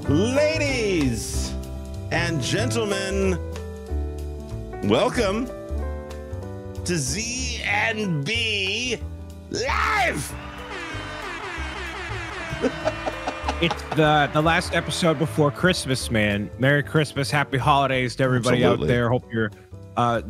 Ladies and gentlemen, welcome to Z&B Live. It's the last episode before Christmas, man. Merry Christmas, happy holidays to everybody out there. Hope you're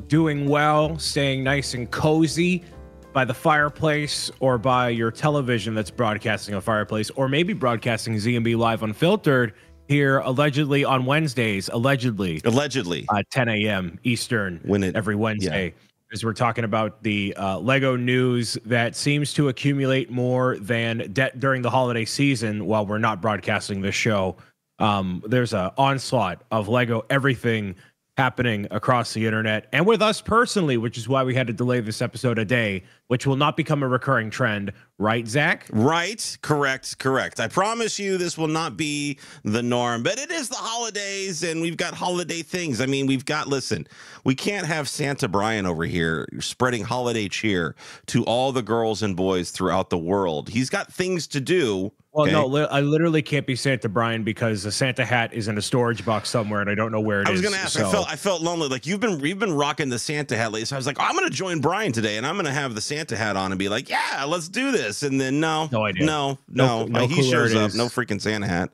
doing well, staying nice and cozy by the fireplace or by your television that's broadcasting a fireplace, or maybe broadcasting Z&B Live Unfiltered here allegedly on Wednesdays, allegedly 10 a.m. Eastern every Wednesday. Yeah. As we're talking about the Lego news that seems to accumulate more than debt during the holiday season while we're not broadcasting this show. There's an onslaught of Lego everything happening across the internet and with us personally, which is why we had to delay this episode a day, which will not become a recurring trend. Right, Zach? Right. Correct. I promise you this will not be the norm, but it is the holidays and we've got holiday things. I mean, listen, we can't have Santa Brian over here spreading holiday cheer to all the girls and boys throughout the world. He's got things to do. Well, no, I literally can't be Santa Brian because the Santa hat is in a storage box somewhere and I don't know where it is. I was going to ask, so. I felt lonely. Like you've been rocking the Santa hat lately. So I was like, oh, I'm going to join Brian today and I'm going to have the Santa hat on and be like, yeah, let's do this. And then no he shows up. No freaking Santa hat.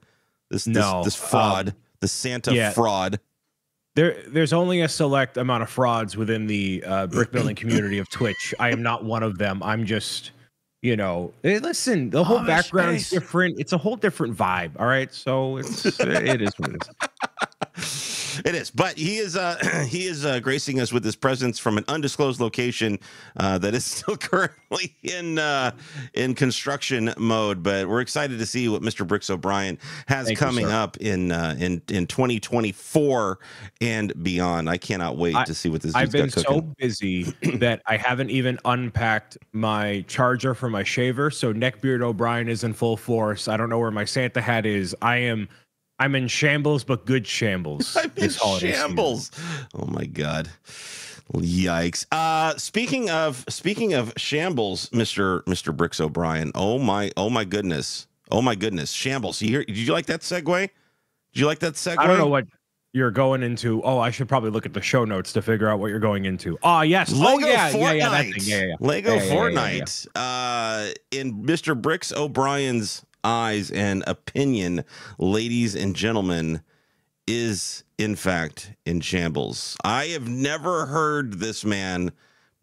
This fraud, the Santa fraud. There's only a select amount of frauds within the brick building community of Twitch. I am not one of them. I'm just, hey, listen, the whole background's different. It's a whole different vibe. All right. So it is what it is. It is, but he is gracing us with his presence from an undisclosed location that is still currently in construction mode. But we're excited to see what Mr. Bricks O'Brien has coming up in 2024 and beyond. I cannot wait to see what this. I've been so busy that I haven't even unpacked my charger for my shaver. So Neckbeard O'Brien is in full force. I don't know where my Santa hat is. I'm in shambles, but good shambles. I'm in shambles. Oh my God. Yikes. Speaking of shambles, Mr. Bricks O'Brien. Oh my goodness. Shambles. Did you like that segue? I don't know what you're going into. Oh, I should probably look at the show notes to figure out what you're going into. Oh, yes. Lego Fortnite. That thing. Lego Fortnite. In Mr. Bricks O'Brien's eyes and opinion, ladies and gentlemen, is in fact in shambles. I have never heard this man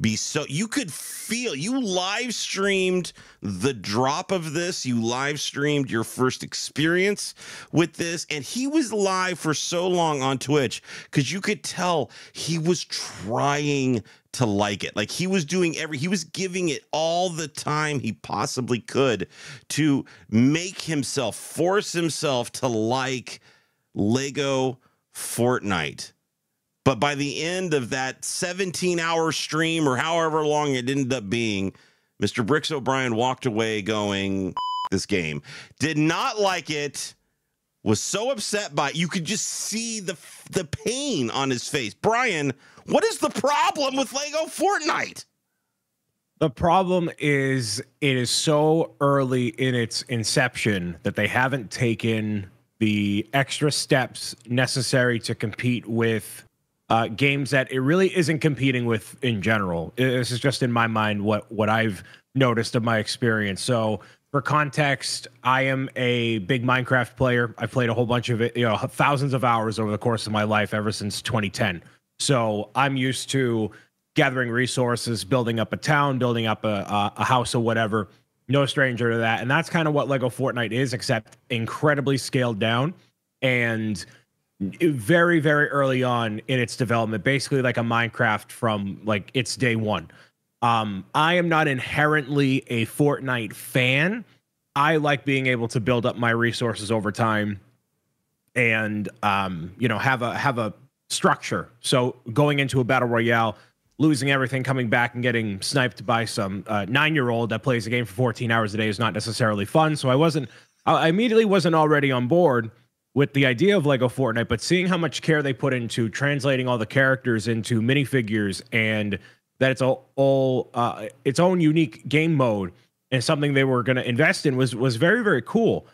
be so. You could feel, you live streamed the drop of this, you live streamed your first experience with this, and he was live for so long on Twitch because you could tell he was trying to like it. Like he was doing he was giving it all the time he possibly could to force himself to like Lego Fortnite. But by the end of that 17-hour stream or however long it ended up being, Mr. Bricks O'Brien walked away going, this game. Did not like it. Was so upset by it. You could just see the pain on his face. Brian, what is the problem with Lego Fortnite? The problem is it is so early in its inception that they haven't taken the extra steps necessary to compete with games that it really isn't competing with in general. This is just in my mind what I've noticed of my experience. So for context, I am a big Minecraft player. I've played a whole bunch of it, thousands of hours over the course of my life ever since 2010. So I'm used to gathering resources, building up a town, building up a house or whatever. No stranger to that. And that's kind of what Lego Fortnite is, except incredibly scaled down and very, very early on in its development, basically like a Minecraft from like its day one. I am not inherently a Fortnite fan. I like being able to build up my resources over time and, have a structure. So going into a battle royale, losing everything, coming back and getting sniped by some 9-year-old that plays the game for 14 hours a day is not necessarily fun. So I immediately wasn't already on board with the idea of Lego Fortnite, but seeing how much care they put into translating all the characters into minifigures and that it's all its own unique game mode and something they were going to invest in was very, very cool.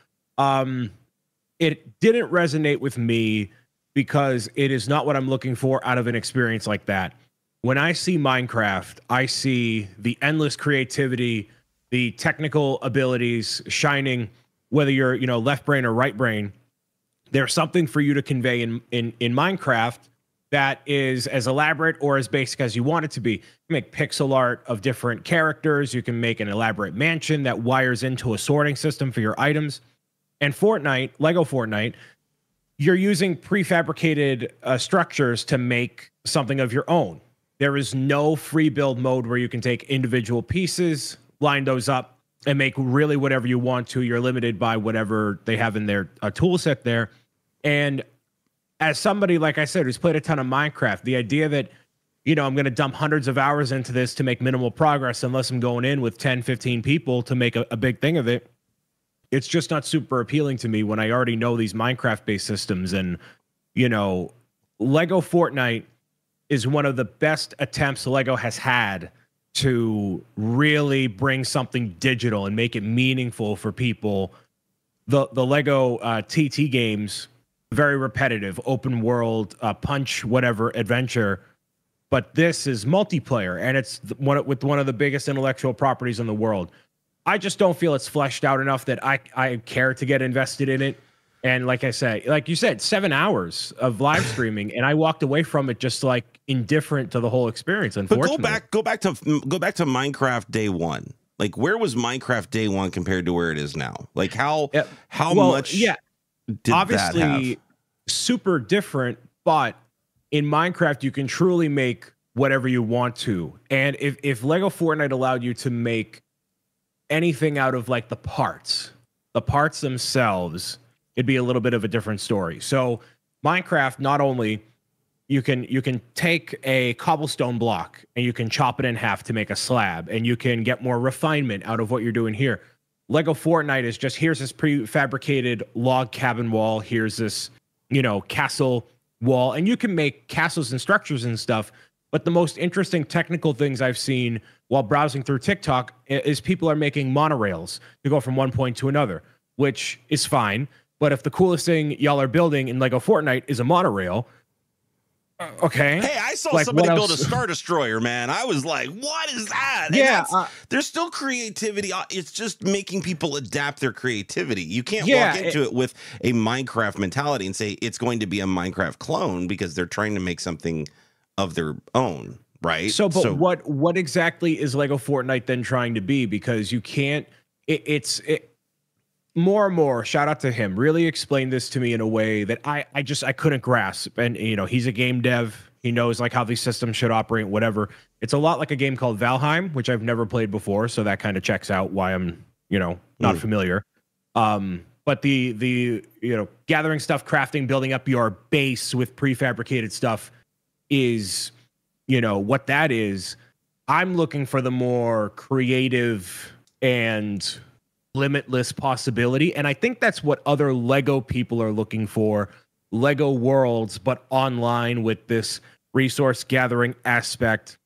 it didn't resonate with me because it is not what I'm looking for out of an experience like that. When I see Minecraft, I see the endless creativity, the technical abilities shining, whether you're, left brain or right brain. There's something for you to convey in Minecraft that is as elaborate or as basic as you want it to be. You can make pixel art of different characters. You can make an elaborate mansion that wires into a sorting system for your items. And Fortnite, Lego Fortnite, you're using prefabricated structures to make something of your own. There is no free build mode where you can take individual pieces, line those up, and make really whatever you want to. You're limited by whatever they have in their tool set there. And as somebody, like I said, who's played a ton of Minecraft, the idea that, I'm going to dump hundreds of hours into this to make minimal progress unless I'm going in with 10, 15 people to make a big thing of it, it's just not super appealing to me when I already know these Minecraft-based systems. And, Lego Fortnite is one of the best attempts Lego has had to really bring something digital and make it meaningful for people. The Lego TT games, very repetitive, open world, punch, whatever, adventure. But this is multiplayer, and it's with one of the biggest intellectual properties in the world. I just don't feel it's fleshed out enough that I care to get invested in it. And like you said, 7 hours of live streaming, and I walked away from it just like indifferent to the whole experience. Unfortunately, but go back to Minecraft day one. Like, where was Minecraft day one compared to where it is now? Like, how much? Yeah, did obviously that have? Super different. But in Minecraft, you can truly make whatever you want to. And if Lego Fortnite allowed you to make anything out of like the parts themselves, it'd be a little bit of a different story. So Minecraft, not only you can take a cobblestone block and you can chop it in half to make a slab, and you can get more refinement out of what you're doing here. Lego Fortnite is just, here's this prefabricated log cabin wall, here's this, castle wall, and you can make castles and structures and stuff. But the most interesting technical things I've seen while browsing through TikTok is people are making monorails to go from one point to another, which is fine. But if the coolest thing y'all are building in Lego Fortnite is a monorail, okay. Hey, I saw somebody build a Star Destroyer, man. I was like, what is that? Yeah. There's still creativity. It's just making people adapt their creativity. You can't walk into it with a Minecraft mentality and say it's going to be a Minecraft clone, because they're trying to make something of their own, right? So what exactly is Lego Fortnite then trying to be? Because you can't, it's more and more, shout out to him, really explained this to me in a way that I couldn't grasp. And, he's a game dev. He knows like how these systems should operate, whatever. It's a lot like a game called Valheim, which I've never played before. So that kind of checks out why I'm, not familiar. But the gathering stuff, crafting, building up your base with prefabricated stuff is, what that is. I'm looking for the more creative and limitless possibility, and I think that's what other Lego people are looking for. Lego worlds, but online with this resource gathering aspect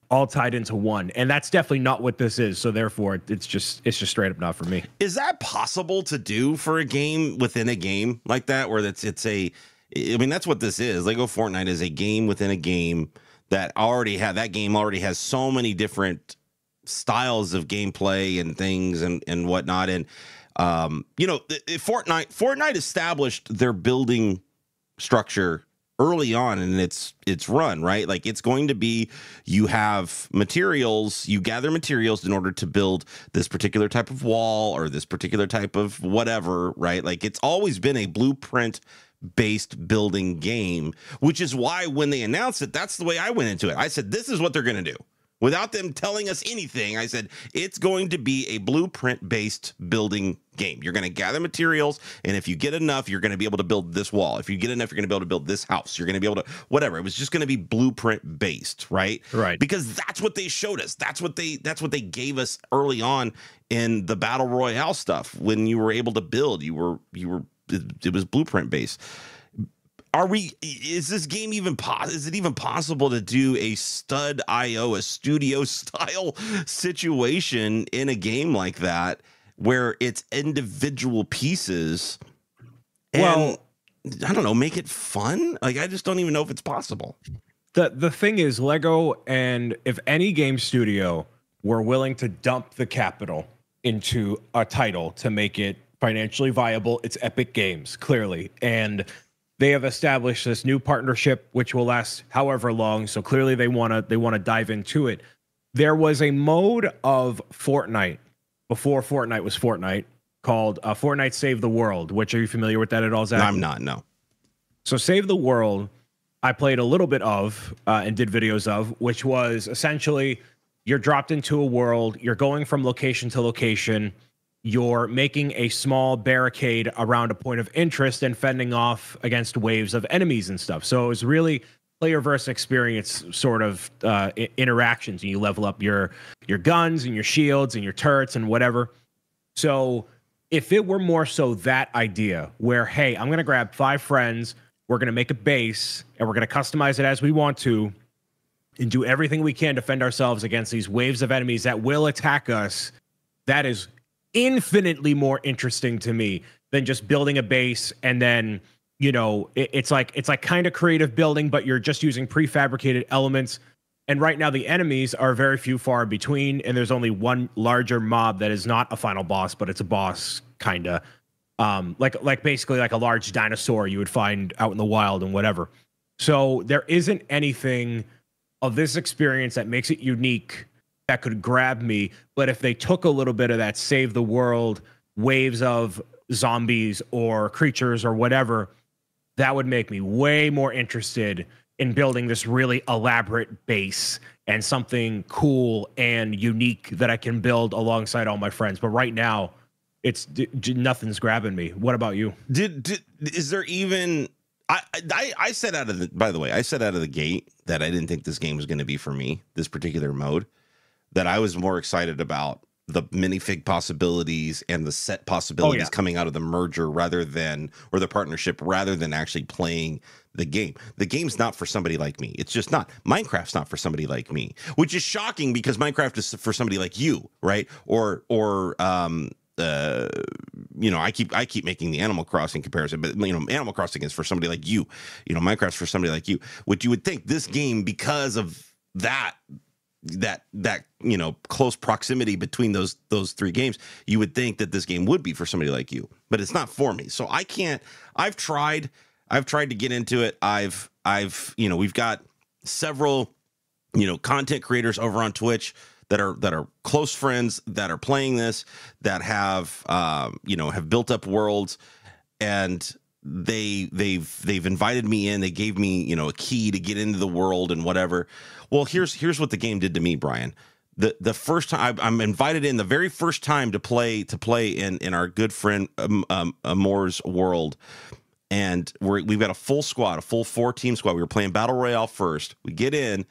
all tied into one. And that's definitely not what this is. So therefore it's just straight up not for me. Is that possible to do for a game within a game like that, where that's that's what this is. Lego Fortnite is a game within a game that already has so many different styles of gameplay and things and whatnot. And Fortnite established their building structure early on in its run, right? Like, it's going to be, you have materials, you gather materials in order to build this particular type of wall or this particular type of whatever, right? Like, it's always been a blueprint based building game, which is why when they announced it, that's the way I went into it. I said, this is what they're going to do. Without them telling us anything, I said, it's going to be a blueprint-based building game. You're going to gather materials, and if you get enough, you're going to be able to build this wall. If you get enough, you're going to be able to build this house. You're going to be able to whatever. It was just going to be blueprint-based, right? Right. Because that's what they showed us. That's what they gave us early on in the Battle Royale stuff. When you were able to build, it was blueprint-based. Is this game is it even possible to do a a studio style situation in a game like that, where it's individual pieces And Well, I don't know, make it fun. Like, I just don't even know if it's possible. the thing is, Lego, and if any game studio were willing to dump the capital into a title to make it financially viable, it's Epic Games, clearly. And they have established this new partnership which will last however long. So clearly they want to dive into it. There was a mode of Fortnite before Fortnite was Fortnite called Fortnite Save the World, which, are you familiar with that at all, Zach? No, I'm not, no. So Save the World, I played a little bit of and did videos of, which was essentially you're dropped into a world, you're going from location to location, you're making a small barricade around a point of interest and fending off against waves of enemies and stuff. So it was really player versus experience sort of interactions. And you level up your guns and your shields and your turrets and whatever. So if it were more so that idea where, hey, I'm going to grab 5 friends, we're going to make a base, and we're going to customize it as we want to, and do everything we can to defend ourselves against these waves of enemies that will attack us, that is infinitely more interesting to me than just building a base and then, you know, it's like kind of creative building, but you're just using prefabricated elements. And right now the enemies are very few far between, and there's only one larger mob that is not a final boss, but it's a boss kind of like basically like a large dinosaur you would find out in the wild and whatever. So there isn't anything of this experience that makes it unique that could grab me. But if they took a little bit of that save the world, waves of zombies or creatures or whatever, that would make me way more interested in building this really elaborate base and something cool and unique that I can build alongside all my friends. But right now, it's nothing's grabbing me. What about you? Is there even? I said out of the. By the way, I said out of the gate that I didn't think this game was going to be for me. This particular mode, that I was more excited about the minifig possibilities and the set possibilities coming out of the merger rather than, or the partnership, rather than actually playing the game. The game's not for somebody like me. It's just not. Minecraft's not for somebody like me, which is shocking because Minecraft is for somebody like you, right? Or you know, I keep making the Animal Crossing comparison, but you know, Animal Crossing is for somebody like you. You know, Minecraft's for somebody like you. What you would think this game, because of that you know, close proximity between those 3 games, you would think that this game would be for somebody like you, but it's not for me. So I can't. I've tried to get into it. I've you know, we've got several, you know, content creators over on Twitch that are close friends that are playing this, that have you know, have built up worlds, and they've invited me in. They gave me, you know, a key to get into the world and whatever. Well, here's what the game did to me, Brian. The first time I'm invited in, the very first time to play in our good friend Amore's world, and we've got a full squad, a full 4-team squad. We were playing Battle Royale first. We get in.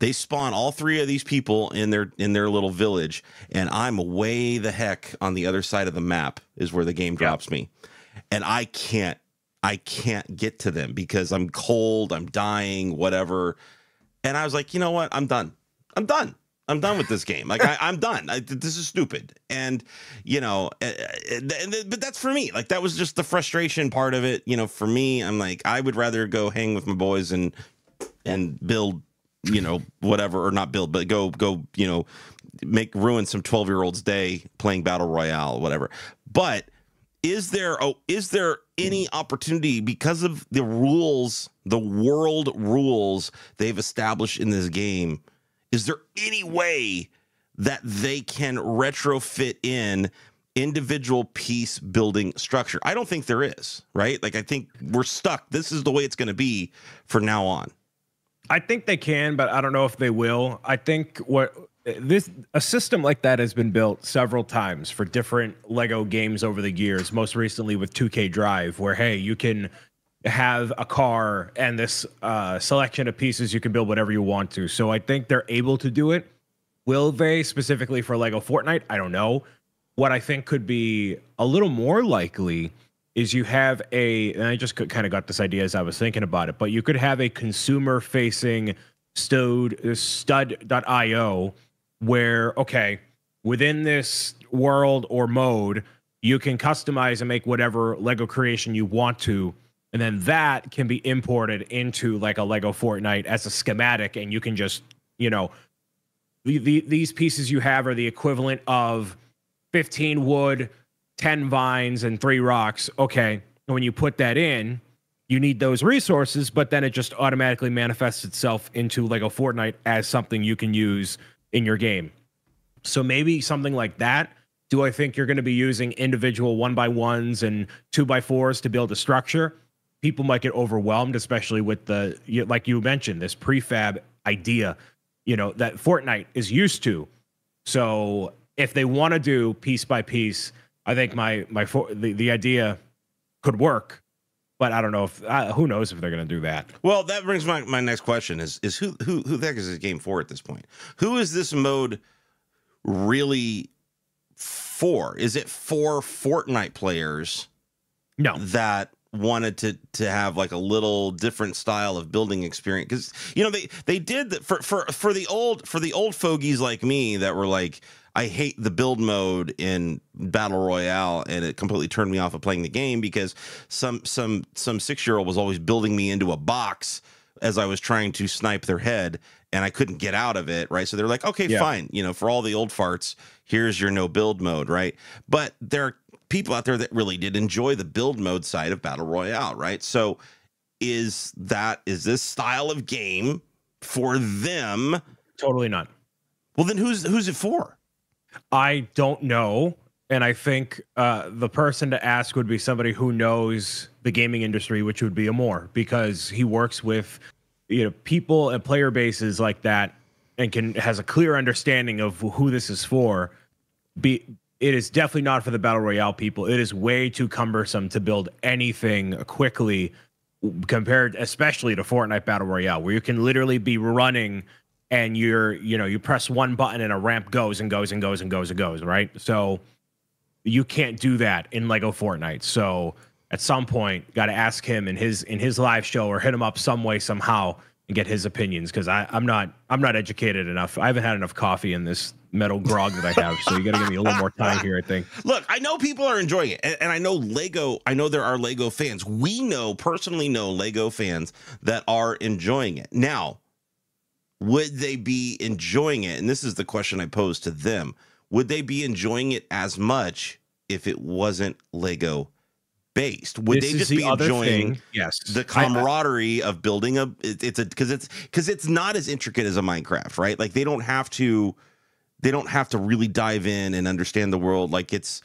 They spawn all 3 of these people in their little village, and I'm way the heck on the other side of the map is where the game drops me, and I can't get to them because I'm cold, I'm dying, whatever. And I was like, you know what? I'm done with this game. Like I'm done. This is stupid. And you know, but that's for me. Like that was just the frustration part of it. You know, for me, I'm like, I would rather go hang with my boys and build, you know, whatever, or not build, but go, you know, ruin some 12-year-old's day playing Battle Royale, whatever. But is there any opportunity, because of the rules, the world rules they've established in this game, is there any way that they can retrofit in individual piece building structure? I don't think there is, right? Like, I think we're stuck. This is the way it's going to be for now on. I think they can, but I don't know if they will. I think a system like that has been built several times for different Lego games over the years, most recently with 2K Drive, where, hey, you can have a car and this selection of pieces, you can build whatever you want to. So I think they're able to do it. Will they specifically for Lego Fortnite? I don't know. What I think could be a little more likely is you have and I just kind of got this idea as I was thinking about it, but you could have a consumer-facing stud.io where, okay, within this world or mode, you can customize and make whatever Lego creation you want to. And then that can be imported into like a Lego Fortnite as a schematic. And you can just, you know, these pieces you have are the equivalent of 15 wood, 10 vines, and 3 rocks. Okay. And when you put that in, you need those resources, but then it just automatically manifests itself into Lego Fortnite as something you can use in your game. So maybe something like that. Do I think you're going to be using individual 1x1s and 2x4s to build a structure? People might get overwhelmed, especially with the, like you mentioned, this prefab idea, you know, that Fortnite is used to. So if they want to do piece by piece, I think the idea could work. But I don't know if who knows if they're going to do that. Well, that brings my next question is who the heck is this game for at this point? Who is this mode really for? Is it for Fortnite players? No, that wanted to have like a little different style of building experience, because you know they did that for the old fogies like me that were like, I hate the build mode in Battle Royale, and it completely turned me off of playing the game because some 6-year-old was always building me into a box as I was trying to snipe their head, and I couldn't get out of it, right? So they're like, okay, fine, you know, for all the old farts, here's your no build mode, right? But there are people out there that really did enjoy the build mode side of Battle Royale, right? So is this style of game for them? Totally not. Well, then who's it for? I don't know. And I think the person to ask would be somebody who knows the gaming industry, which would be Amor, because he works with, you know, people and player bases like that and has a clear understanding of who this is for. It is definitely not for the Battle Royale people. It is way too cumbersome to build anything quickly compared, especially to Fortnite Battle Royale, where you can literally be running and you press one button and a ramp goes and goes and goes and goes and goes, right? So you can't do that in Lego Fortnite. So at some point, got to ask him in his live show or hit him up some way, somehow, and get his opinions, because I'm not educated enough. I haven't had enough coffee in this metal grog that I have, so you got to give me a little more time here, I think. Look, I know people are enjoying it, and I know there are Lego fans. We personally know Lego fans that are enjoying it. Now, would they be enjoying it? And this is the question I posed to them. Would they be enjoying it as much if it wasn't Lego based? Would they just be enjoying the camaraderie of building because it's not as intricate as a Minecraft, right? Like they don't have to really dive in and understand the world. Like it's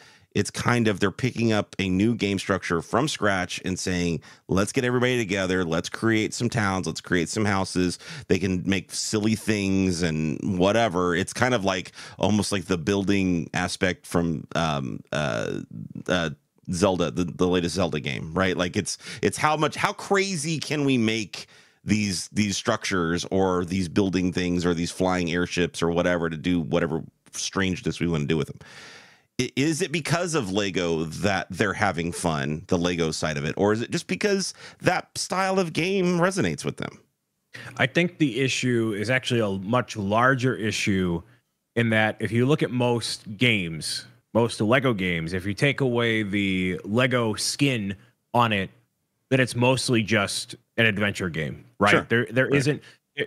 kind of, they're picking up a new game structure from scratch and saying, let's get everybody together, let's create some towns, let's create some houses. They can make silly things and whatever. It's kind of like almost like the building aspect from Zelda, the latest Zelda game, right? Like it's how crazy can we make these structures or these building things or these flying airships or whatever to do whatever strangeness we want to do with them. Is it because of Lego that they're having fun, the Lego side of it, or is it just because that style of game resonates with them? I think the issue is actually a much larger issue in that if you look at most Lego games, if you take away the Lego skin on it, then it's mostly just an adventure game, right? Sure.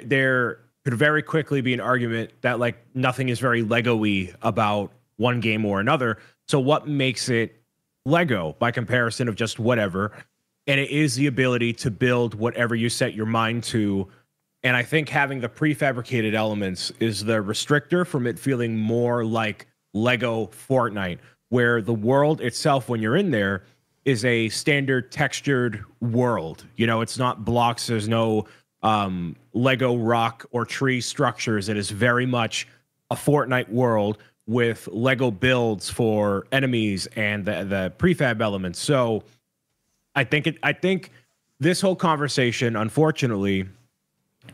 There could very quickly be an argument that like nothing is very Lego-y about one game or another. So what makes it Lego by comparison of just whatever? And it is the ability to build whatever you set your mind to. And I think having the prefabricated elements is the restrictor from it feeling more like Lego Fortnite, where the world itself, when you're in there, is a standard textured world. You know, it's not blocks. There's no Lego rock or tree structures. It is very much a Fortnite world with Lego builds for enemies and the prefab elements. So I think this whole conversation, unfortunately,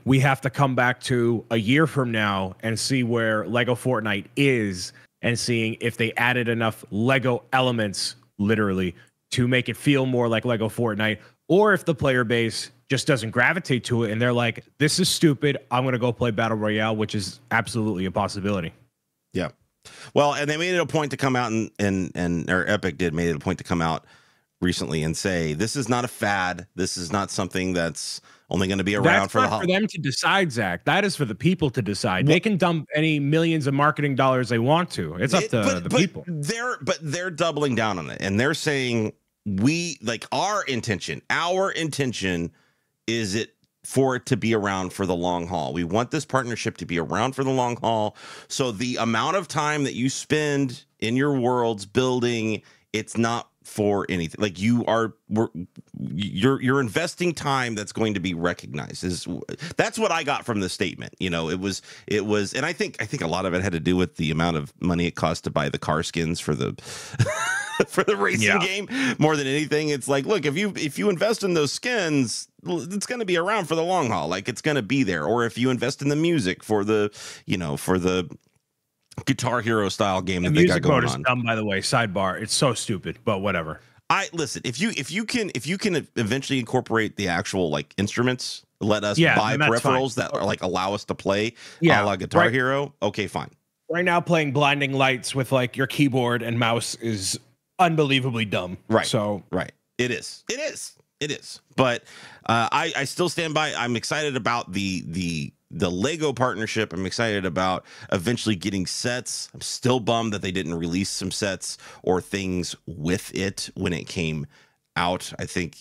we have to come back to a year from now and see where Lego Fortnite is and seeing if they added enough Lego elements, literally, to make it feel more like Lego Fortnite, or if the player base just doesn't gravitate to it and they're like, this is stupid, I'm going to go play Battle Royale, which is absolutely a possibility. Yeah. Well, and they made it a point to come out and or Epic did made it a point to come out recently and say this is not a fad. This is not something that's only going to be around for for them to decide, Zach. That is for the people to decide. They can dump any millions of marketing dollars they want to. It's up to the people. They're doubling down on it, and they're saying our intention is it for it to be around for the long haul. We want this partnership to be around for the long haul. So the amount of time that you spend in your worlds building, it's not for anything. Like you're investing time that's going to be recognized. That's what I got from the statement. You know, it was, and I think a lot of it had to do with the amount of money it cost to buy the car skins for the for the racing game more than anything. It's like, look, if you invest in those skins, it's going to be around for the long haul. Like it's going to be there. Or if you invest in the music for the Guitar Hero style game that they got going on. Music mode is dumb, by the way. Sidebar. It's so stupid, but whatever. Listen. If you can eventually incorporate the actual like instruments, let us buy peripherals that are like allow us to play a la Guitar Hero. Okay, fine. Right now, playing Blinding Lights with like your keyboard and mouse is unbelievably dumb. Right. So it is. But I still stand by. I'm excited about the Lego partnership. I'm excited about eventually getting sets. I'm still bummed that they didn't release some sets or things with it when it came out. I think,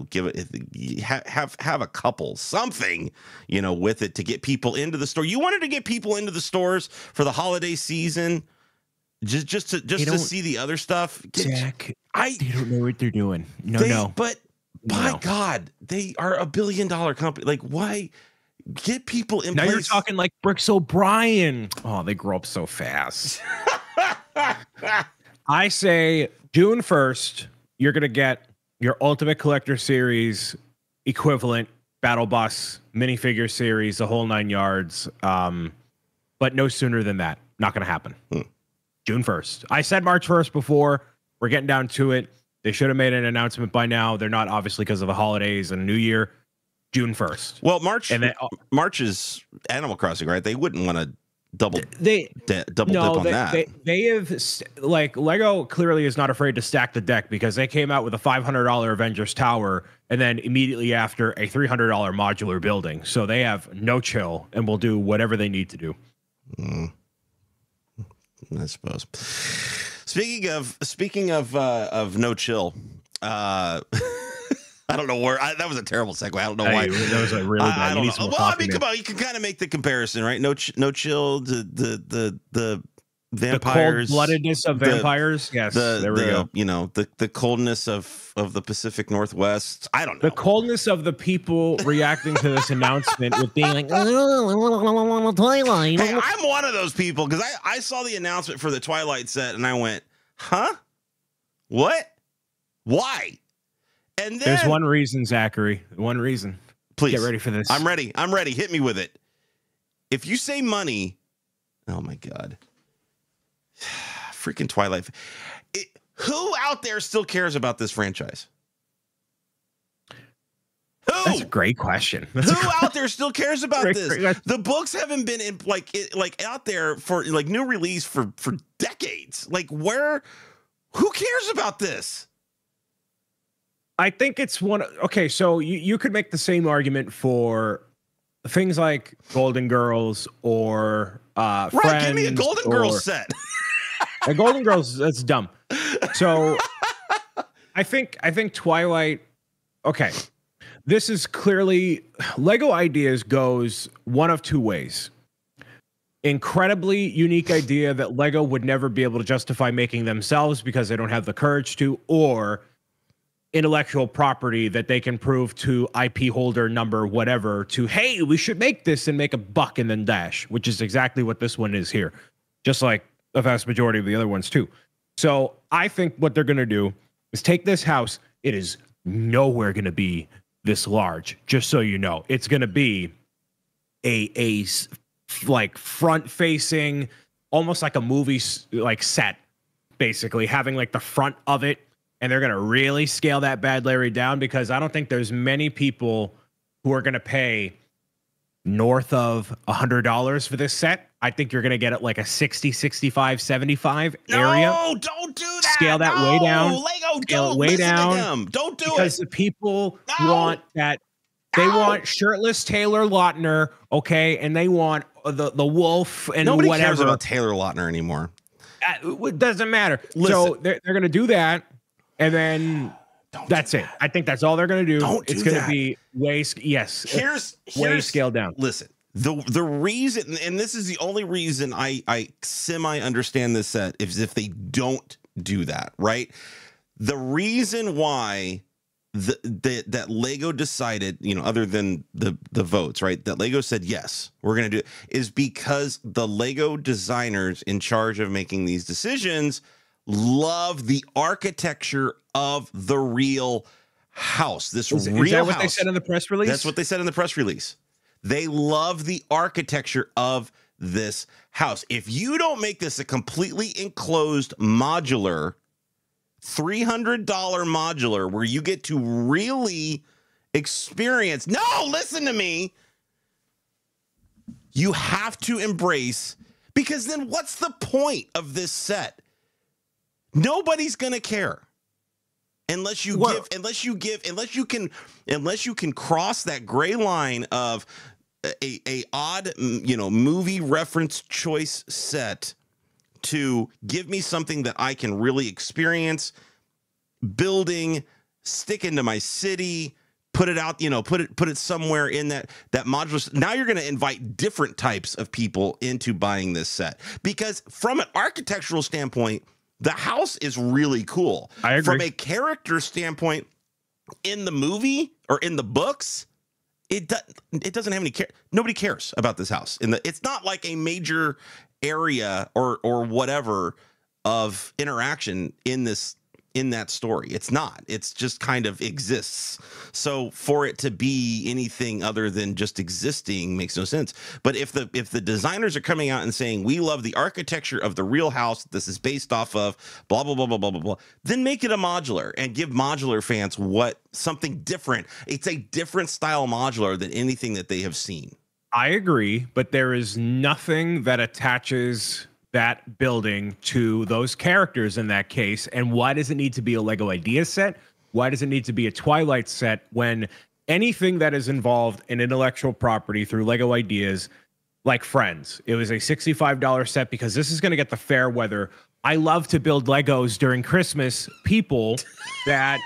give it, have a couple, something, with it to get people into the store. You wanted to get people into the stores for the holiday season. Just to see the other stuff. Zach, they don't know what they're doing. No. But by God, they are $1 billion company. Like, why get people in now place? You're talking like Bricks O'Brien. Oh, they grow up so fast. I say June 1st, you're going to get your Ultimate Collector Series equivalent Battle Bus minifigure series, the whole 9 yards. But no sooner than that. Not going to happen. June 1st. I said March 1st before. We're getting down to it. They should have made an announcement by now. They're not, obviously, because of the holidays and New Year. June 1st. Well, March is Animal Crossing, right? They wouldn't want to double dip on that. They have, like, Lego clearly is not afraid to stack the deck because they came out with a $500 Avengers Tower and then immediately after a $300 modular building. So they have no chill and will do whatever they need to do. I suppose. Speaking of no chill, I don't know where that was a terrible segue. I don't know why. That was like really bad. I don't know. Well, I mean, come on, you can kind of make the comparison, right? No chill. The vampires, the cold-bloodedness of vampires. Yes, there we go. The coldness of the Pacific Northwest. I don't know. The coldness of the people reacting to this announcement with being like, "Oh, Twilight." Hey, I'm one of those people because I saw the announcement for the Twilight set and I went, "Huh? What? Why?" And then, there's one reason, Zachary. One reason. Please get ready for this. I'm ready. Hit me with it. If you say money, oh my God. Freaking Twilight. Who out there still cares about this franchise? Who? That's a great question. Who out there still cares about this? The books haven't been in like out there for like new release for decades. Like who cares about this? I think it's one. Okay, so you could make the same argument for things like Golden Girls or Friends. Right, give me a Golden Girls set. A Golden Girls, that's dumb. So I think Twilight. Okay, this is clearly Lego Ideas goes one of two ways. Incredibly unique idea that Lego would never be able to justify making themselves because they don't have the courage to, or intellectual property that they can prove to IP holder number whatever to, hey, we should make this and make a buck and then dash, which is exactly what this one is here, just like the vast majority of the other ones too. So I think what they're going to do is take this house. It is nowhere going to be this large, just so you know. It's going to be a like front facing, almost like a movie like set, basically having like the front of it. And they're going to really scale that bad Larry down because I don't think there's many people who are going to pay north of $100 for this set. I think you're going to get it like a 60, 65, 75 area. No, don't do that. Scale that way down. Lego, Scale don't way listen down to him. Don't do because it. the people want that. They want shirtless Taylor Lautner, okay, and they want the wolf and nobody whatever. cares about Taylor Lautner anymore. It doesn't matter. Listen. So they're going to do that, and then that's it. I think that's all they're going to do. It's going to be way scaled down. Listen, the reason, and this is the only reason I semi understand this set is if they don't do that, right? The reason why that Lego decided, other than the votes, right? That Lego said, yes, we're going to do it, is because the Lego designers in charge of making these decisions love the architecture of the real house. Is that what they said in the press release? That's what they said in the press release. They love the architecture of this house. If you don't make this a completely enclosed modular, $300 modular where you get to really experience, listen to me, you have to embrace, because then what's the point of this set? Nobody's going to care unless you can cross that gray line of a odd, movie reference choice set to give me something that I can really experience, building, stick into my city, put it out, put it somewhere in that modular. Now you're going to invite different types of people into buying this set, because from an architectural standpoint, the house is really cool. I agree. From a character standpoint, in the movie or in the books, it doesn't have any care. Nobody cares about this house. It's not like a major area or whatever of interaction in that story. It's not. It's just kind of exists. So for it to be anything other than just existing makes no sense. But if the designers are coming out and saying, we love the architecture of the real house this is based off of, blah blah blah blah blah blah blah, then make it a modular and give modular fans something different. It's a different style modular than anything that they have seen. I agree, but there is nothing that attaches that building to those characters in that case. And why does it need to be a Lego Ideas set? Why does it need to be a Twilight set when anything that is involved in intellectual property through Lego Ideas, like Friends, it was a $65 set because this is going to get the fair weather. I love to build Legos during Christmas. People that,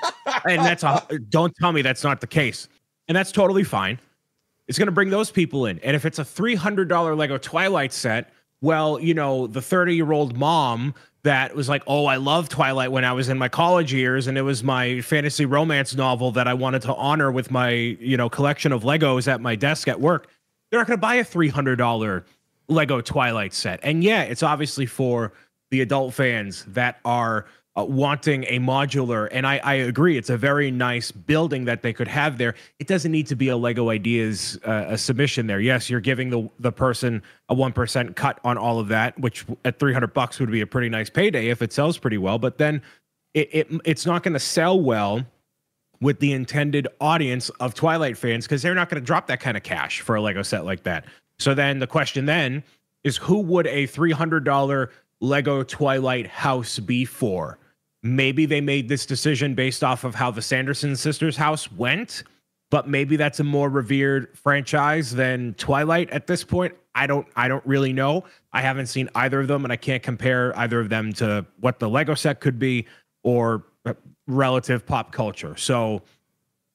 and don't tell me that's not the case. And that's totally fine. It's going to bring those people in. And if it's a $300 Lego Twilight set, well, the 30-year-old mom that was like, oh, I love Twilight when I was in my college years, and it was my fantasy romance novel that I wanted to honor with my, collection of Legos at my desk at work. They're not going to buy a $300 Lego Twilight set. And yeah, it's obviously for the adult fans that are wanting a modular, and I agree, it's a very nice building that they could have there. It doesn't need to be a Lego Ideas a submission there. Yes, you're giving the person a 1% cut on all of that, which at $300 would be a pretty nice payday if it sells pretty well. But then it's not going to sell well with the intended audience of Twilight fans, because they're not going to drop that kind of cash for a Lego set like that. So then the question then is, who would a $300 Lego Twilight house be for? Maybe they made this decision based off of how the Sanderson sisters house went, but maybe that's a more revered franchise than Twilight at this point. I don't really know. I haven't seen either of them, and I can't compare either of them to what the Lego set could be or relative pop culture. So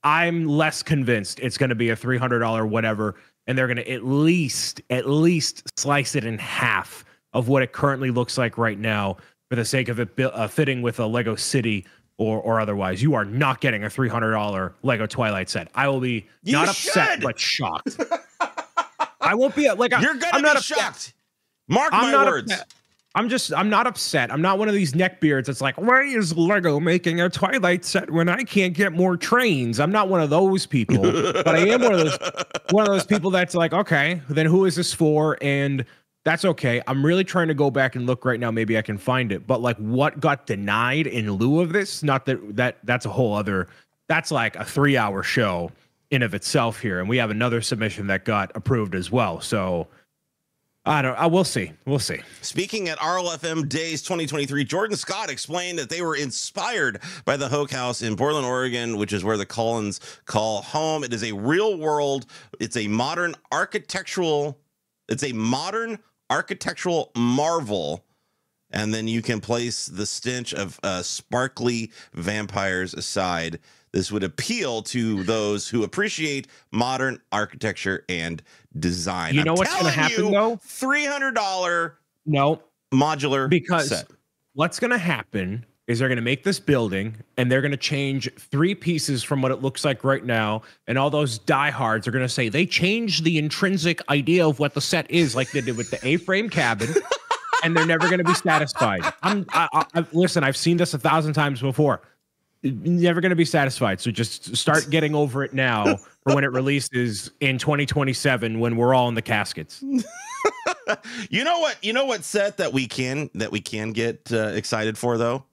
I'm less convinced it's going to be a $300 whatever, and they're going to at least slice it in half of what it currently looks like right now, for the sake of it fitting with a Lego City or otherwise. You are not getting a $300 Lego Twilight set. I will be upset, but shocked. I won't be like, you're gonna be shocked. Mark my words. Upset. I'm not upset. I'm not one of these neckbeards that's like, why is Lego making a Twilight set when I can't get more trains? I'm not one of those people, but I am one of those people that's like, okay, then who is this for? And that's okay. I'm really trying to go back and look right now. Maybe I can find it. But like, what got denied in lieu of this? Not that's a whole other. That's like a 3-hour show in of itself here, and we have another submission that got approved as well. So, We'll see. We'll see. Speaking at RLFM Days 2023, Jordan Scott explained that they were inspired by the Hoke House in Portland, Oregon, which is where the Cullens call home. It is a real world. It's a modern architectural marvel. And then you can place the stench of sparkly vampires aside. This would appeal to those who appreciate modern architecture and design. You know what's going to happen, though? $300 modular set. What's going to happen is they're going to make this building, and they're going to change 3 pieces from what it looks like right now, and all those diehards are going to say they changed the intrinsic idea of what the set is, like they did with the A-frame cabin, and they're never going to be satisfied. Listen, I've seen this 1,000 times before. Never going to be satisfied. So just start getting over it now for when it releases in 2027 when we're all in the caskets. You know what set that we can get excited for, though?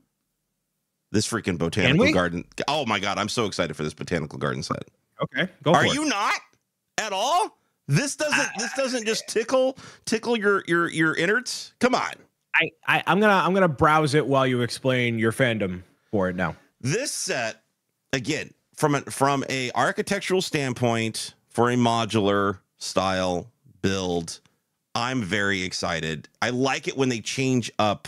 This freaking Botanical Garden. Oh my God, I'm so excited for this Botanical Garden set. Okay, go for it. Are you not at all? This doesn't just tickle your innards. Come on. I'm gonna browse it while you explain your fandom for it now. This set, again, from a architectural standpoint, for a modular style build, I'm very excited. I like it when they change up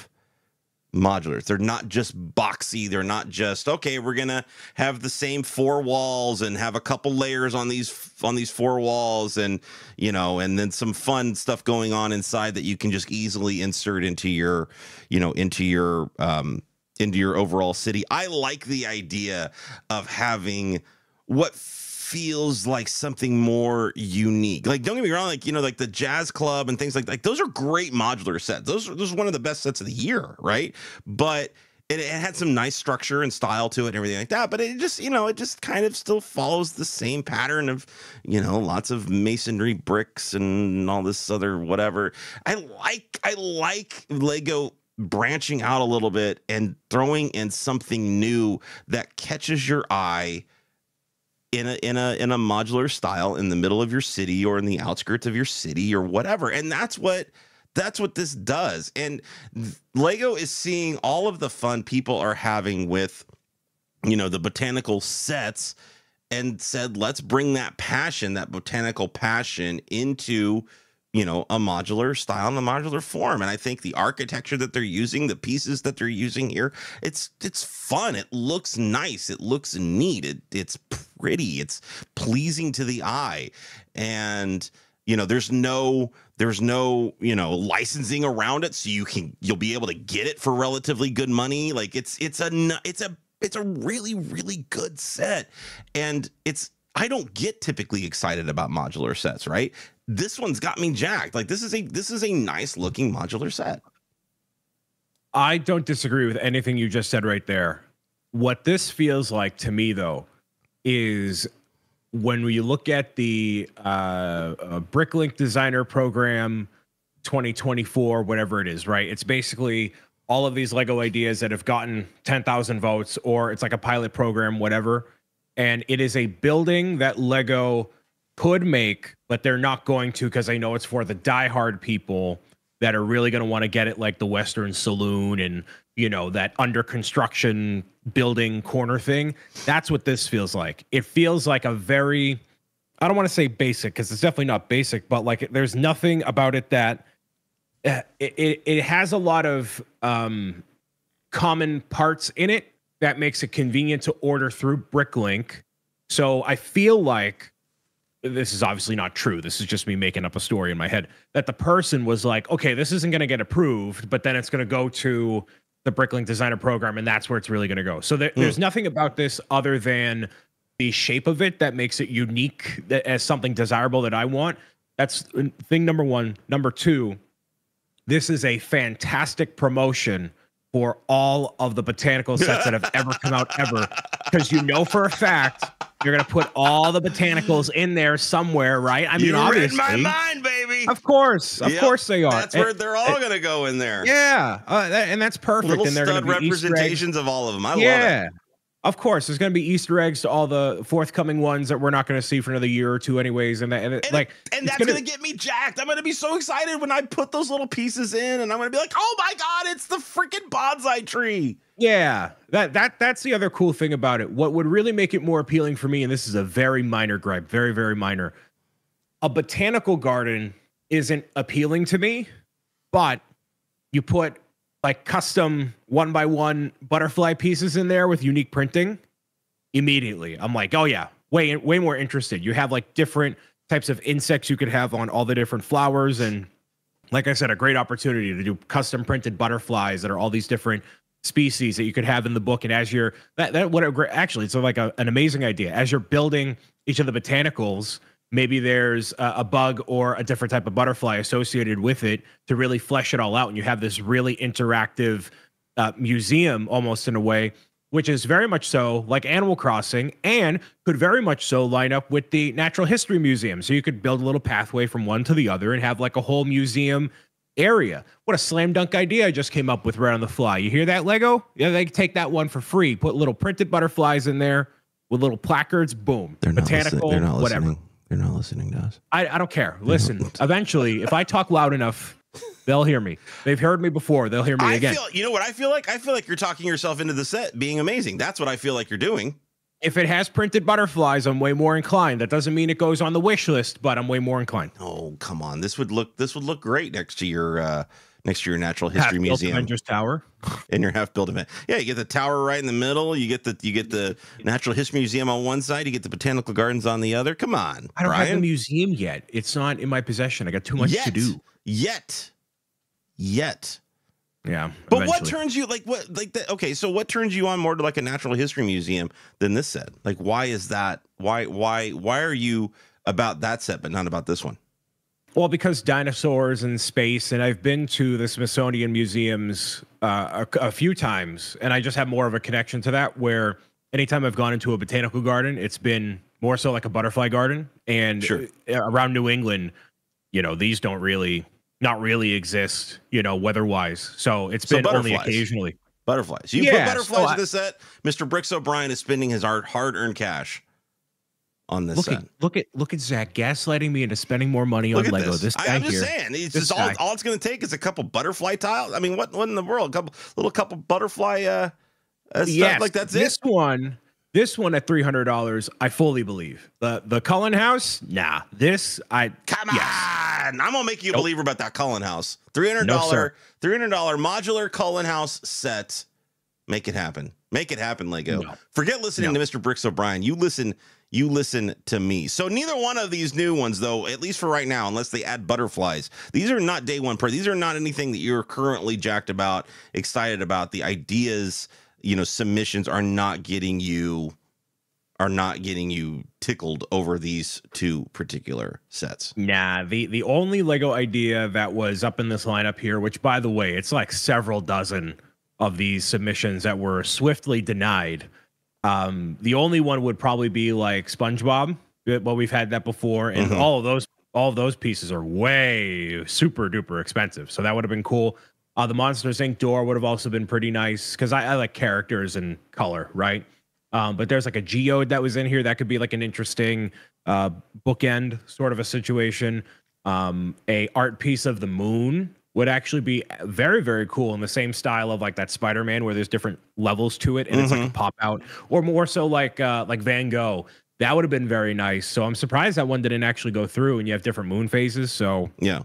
modulars. They're not just boxy. They're not just, okay, we're gonna have the same 4 walls and have a couple layers on these 4 walls, and and then some fun stuff going on inside that you can just easily insert into your overall city. I like the idea of having what feels like something more unique. Like, don't get me wrong, like the Jazz Club and things like those are great modular sets. Those are one of the best sets of the year, right? But it had some nice structure and style to it and everything like that. But it just, it just kind of still follows the same pattern of, lots of masonry bricks and all this other whatever. I like Lego branching out a little bit and throwing in something new that catches your eye in a modular style in the middle of your city or in the outskirts of your city or whatever. And that's what this does. And Lego is seeing all of the fun people are having with the botanical sets and said, let's bring that botanical passion into a modular style and a modular form. And I think the architecture that they're using, the pieces that they're using here, it's fun. It looks nice. It looks neat. It's pretty. It's pleasing to the eye. And there's no licensing around it, so you'll be able to get it for relatively good money. Like it's a really, really good set. And I don't get typically excited about modular sets, right? This one's got me jacked. Like this is a nice looking modular set. I don't disagree with anything you just said right there. What this feels like to me, though, is when we look at the Bricklink Designer Program 2024, whatever it is, right? It's basically all of these Lego ideas that have gotten 10,000 votes, or it's like a pilot program, whatever. And it is a building that Lego could make, but they're not going to, because I know it's for the diehard people that are really going to want to get it, like the Western Saloon and, that under construction building corner thing. That's what this feels like. It feels like a very, I don't want to say basic, because it's definitely not basic, but like there's nothing about it that it has a lot of common parts in it that makes it convenient to order through Bricklink. So I feel like, this is obviously not true, this is just me making up a story in my head, that the person was like, okay, this isn't going to get approved, but then it's going to go to the Bricklink Designer Program, and that's where it's really going to go. So there's nothing about this other than the shape of it that makes it unique as something desirable that I want. That's thing number one. Number two, this is a fantastic promotion for all of the botanical sets that have ever come out ever, because for a fact you're going to put all the botanicals in there somewhere, right? I mean, obviously. You read my mind, baby. Of course they are. That's where they're all going to go in there. Yeah, and that's perfect. Little and they're stud going to be representations of all of them. I love it. Of course, there's going to be Easter eggs to all the forthcoming ones that we're not going to see for another year or two, anyways. And that's going to get me jacked. I'm going to be so excited when I put those little pieces in, and I'm going to be like, "Oh my god, it's the freaking bonsai tree!" Yeah, that's the other cool thing about it. What would really make it more appealing for me, and this is a very minor gripe, very very minor, a botanical garden isn't appealing to me, but you put like custom 1x1 butterfly pieces in there with unique printing, immediately I'm like, oh yeah, way more interested. You have like different types of insects you could have on all the different flowers, and like I said, a great opportunity to do custom printed butterflies that are all these different species that you could have in the book. And as you're actually, it's like an amazing idea. As you're building each of the botanicals, maybe there's a bug or a different type of butterfly associated with it to really flesh it all out. And you have this really interactive museum almost in a way, which is very much so like Animal Crossing and could very much so line up with the Natural History Museum. So you could build a little pathway from one to the other and have like a whole museum area. What a slam dunk idea I just came up with right on the fly. You hear that, Lego? Yeah, they take that one for free. Put little printed butterflies in there with little placards. Boom. They're botanical, whatever. Listening. They're not listening to us. I don't care. Listen, eventually, if I talk loud enough, they'll hear me. They've heard me before. They'll hear me again. You know what I feel like? I feel like you're talking yourself into the set being amazing. That's what I feel like you're doing. If it has printed butterflies, I'm way more inclined. That doesn't mean it goes on the wish list, but I'm way more inclined. Oh, come on. This would look great next to your Natural History Museum. Avengers Tower. In your half-built event. Yeah, you get the tower right in the middle. You get the Natural History Museum on one side. You get the Botanical Gardens on the other. Come on, I don't have a museum yet. It's not in my possession. I got too much to do. Yet. Yeah. But eventually. What turns you okay, so what turns you on more to like a natural history museum than this set? Like, why is that? Why are you about that set but not about this one? Well, because dinosaurs and space, and I've been to the Smithsonian museums a few times, and I just have more of a connection to that, where anytime I've gone into a botanical garden, it's been more so like a butterfly garden. And around New England, these don't not really exist, weather-wise. So it's been only occasionally. Butterflies. You put butterflies in the set. Mr. Bricks O'Brien is spending his hard-earned cash on this set. Look at Zach gaslighting me into spending more money on Lego. This guy I'm just saying, it's just all it's going to take is a couple butterfly tiles. I mean, what in the world? A couple butterfly stuff like that's this one. This one at $300, I fully believe. The Cullen House, nah. Come on. I'm gonna make you a believer about that Cullen House. $300 modular Cullen House set. Make it happen. Make it happen, Lego. No. Forget listening to Mr. Bricks O'Brien. You listen to me. So neither one of these new ones, though, at least for right now, unless they add butterflies, these are not day one. These are not anything that you're currently jacked about, excited about. The ideas, submissions are not getting you tickled over these two particular sets. Nah, the only Lego idea that was up in this lineup here, which by the way, it's like several dozen of these submissions that were swiftly denied. The only one would probably be like SpongeBob, but we've had that before, and all of those pieces are way super duper expensive. So that would have been cool. The Monsters Inc. door would have also been pretty nice because I like characters and color, right? But there's like a geode that was in here that could be like an interesting bookend sort of a situation. A art piece of the moon would actually be very, very cool in the same style of like that Spider-Man where there's different levels to it and it's like a pop out, or more so like Van Gogh. That would have been very nice. So I'm surprised that one didn't actually go through, and you have different moon phases. So yeah.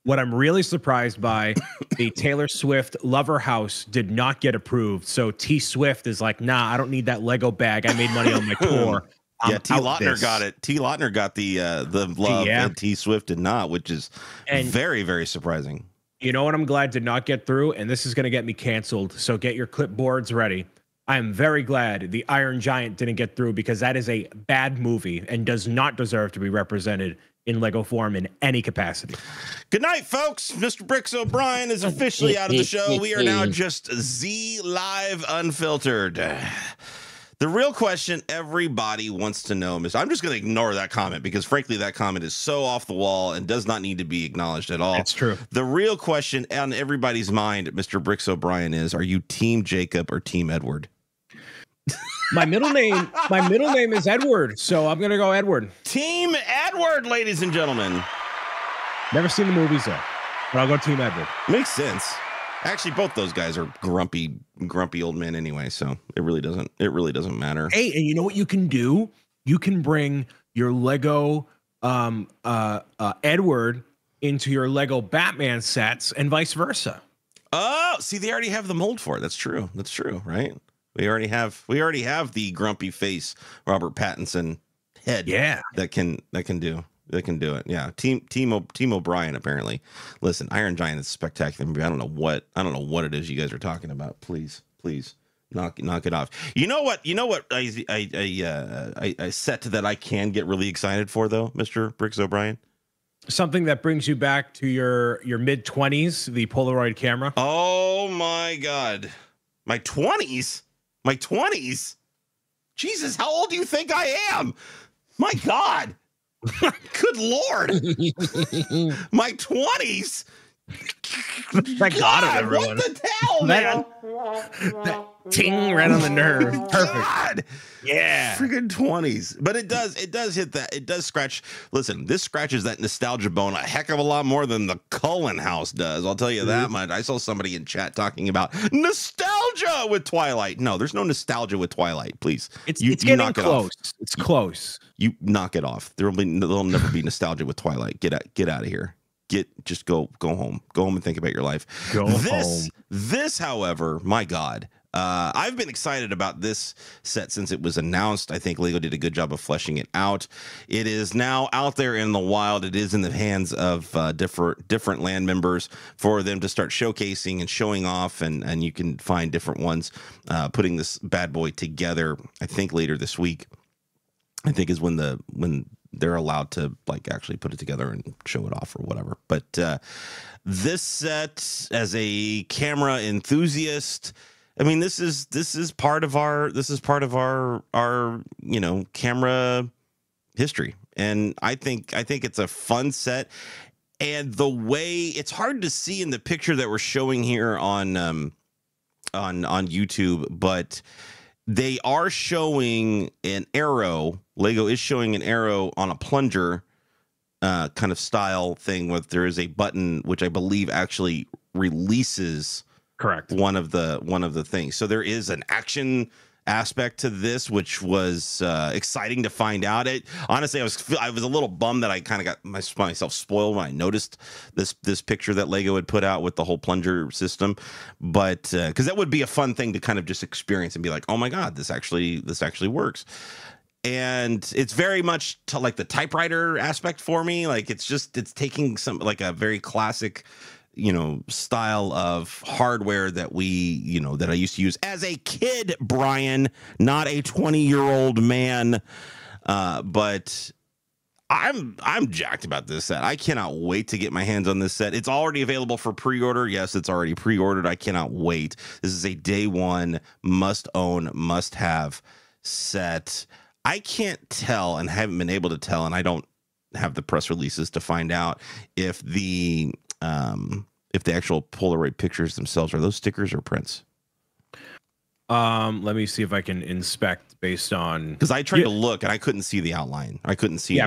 What I'm really surprised by, the Taylor Swift Lover House did not get approved. So T Swift is like, nah, I don't need that Lego bag. I made money on my tour. Yeah, T Lautner got it. T Lautner got the love, and T Swift did not, which is very, very surprising. You know what I'm glad did not get through, and this is going to get me canceled, so get your clipboards ready. I am very glad the Iron Giant didn't get through, because that is a bad movie and does not deserve to be represented in Lego form in any capacity. Good night, folks. Mr. Bricks O'Brien is officially out of the show. We are now just Z Live Unfiltered. The real question everybody wants to know, I'm just going to ignore that comment because, frankly, that comment is so off the wall and does not need to be acknowledged at all. That's true. The real question on everybody's mind, Mr. Bricks O'Brien, is, are you Team Jacob or Team Edward? My middle name is Edward, so I'm gonna go Edward. Team Edward, ladies and gentlemen. Never seen the movies though, but I'll go Team Edward. Makes sense. Actually, both those guys are grumpy old men anyway, so it really doesn't matter. Hey, and you know what you can do? You can bring your Lego Edward into your Lego Batman sets and vice versa. Oh, see, they already have the mold for it. That's true, right? We already have the grumpy face Robert Pattinson head. Yeah, that can do it. Yeah, Team O'Brien apparently. Listen, Iron Giant is a spectacular movie. I don't know what it is you guys are talking about. Please knock it off. You know what I set that I can get really excited for though, Mr. Bricks O'Brien. Something that brings you back to your mid-20s, the Polaroid camera. Oh my God, my 20s. Jesus, how old do you think I am? My God. Good Lord. My 20s. Thank God of everyone. What the hell, man? That ting right on the nerve. Perfect. God. Yeah. Freaking 20s. But it does hit that. It does scratch. Listen, this scratches that nostalgia bone a heck of a lot more than the Cullen house does. I'll tell you that much. I saw somebody in chat talking about nostalgia with Twilight. No, there's no nostalgia with Twilight. Please. It's getting close. It's close. You knock it off. There'll never be nostalgia with Twilight. Get out of here. Just go home. Go home and think about your life. Go home. This, however, my God, I've been excited about this set since it was announced. I think Lego did a good job of fleshing it out. It is now out there in the wild. It is in the hands of different land members for them to start showcasing and showing off, and you can find different ones putting this bad boy together. I think later this week, I think is when they're allowed to like actually put it together and show it off or whatever. But this set, as a camera enthusiast, I mean, this is part of our camera history, and I think it's a fun set. And the way it's hard to see in the picture that we're showing here on YouTube, but they are showing an arrow. Lego is showing an arrow on a plunger kind of style thing where there is a button which I believe actually releases one of the things. So there is an action aspect to this, which was exciting to find out. Honestly, I was a little bummed that I kind of got myself spoiled when I noticed this picture that Lego had put out with the whole plunger system, but because that would be a fun thing to kind of just experience and be like, oh my God, this actually works. And it's very much to like the typewriter aspect for me. Like it's taking some like a very classic style of hardware that that I used to use as a kid, Brian, not a 20-year-old man. But I'm jacked about this set. I cannot wait to get my hands on this set. It's already available for pre-order. Yes, it's already pre-ordered. I cannot wait. This is a day one must own, must have set. I can't tell and haven't been able to tell, and I don't have the press releases to find out if the actual Polaroid pictures themselves are those stickers or prints. Let me see if I can inspect based on, because I tried to look and I couldn't see the outline. I couldn't see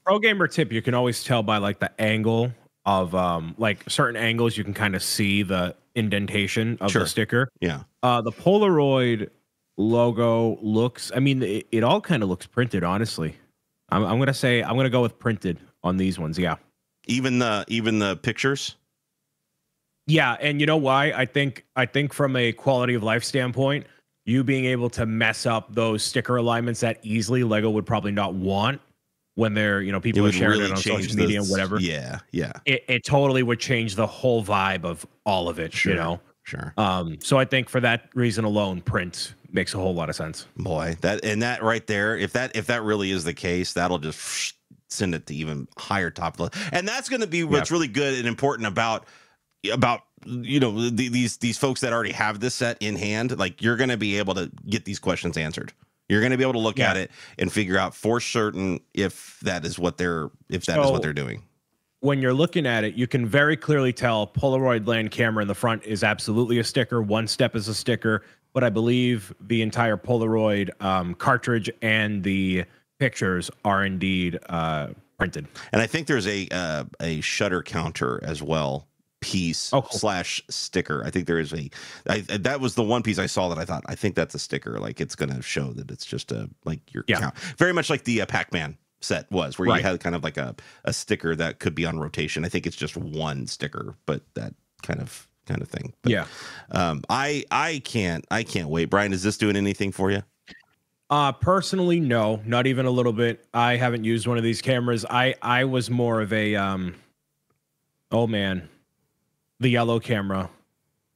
pro gamer tip. You can always tell by like the angle of like certain angles. You can kind of see the indentation of the sticker. Yeah. The Polaroid logo looks. I mean, it all kind of looks printed. Honestly, I'm gonna go with printed on these ones. Yeah. Even the pictures. Yeah, and you know why? I think from a quality of life standpoint, you being able to mess up those sticker alignments that easily, Lego would probably not want when they're, people are sharing it on social media and whatever. Yeah. It totally would change the whole vibe of all of it, Sure. So I think for that reason alone, print makes a whole lot of sense. Boy, that right there, if that really is the case, that'll just send it to even higher top level. And that's going to be what's really good and important about these folks that already have this set in hand. Like, you're going to be able to get these questions answered. You're going to be able to look at it and figure out for certain if that is what they're doing. when you're looking at it, you can very clearly tell Polaroid land camera in the front is absolutely a sticker. One step is a sticker, but I believe the entire Polaroid cartridge and the pictures are indeed printed. And I think there's a shutter counter as well, piece slash sticker. I think there is that was the one piece I saw that I thought, I think that's a sticker. Like it's going to show that it's just your count. Very much like the Pac-Man set was, where you had kind of like a sticker that could be on rotation. I think it's just one sticker, but that kind of thing. But, I can't wait. Brian, is this doing anything for you? Personally, no, not even a little bit. I haven't used one of these cameras. I was more of a oh man, the yellow camera,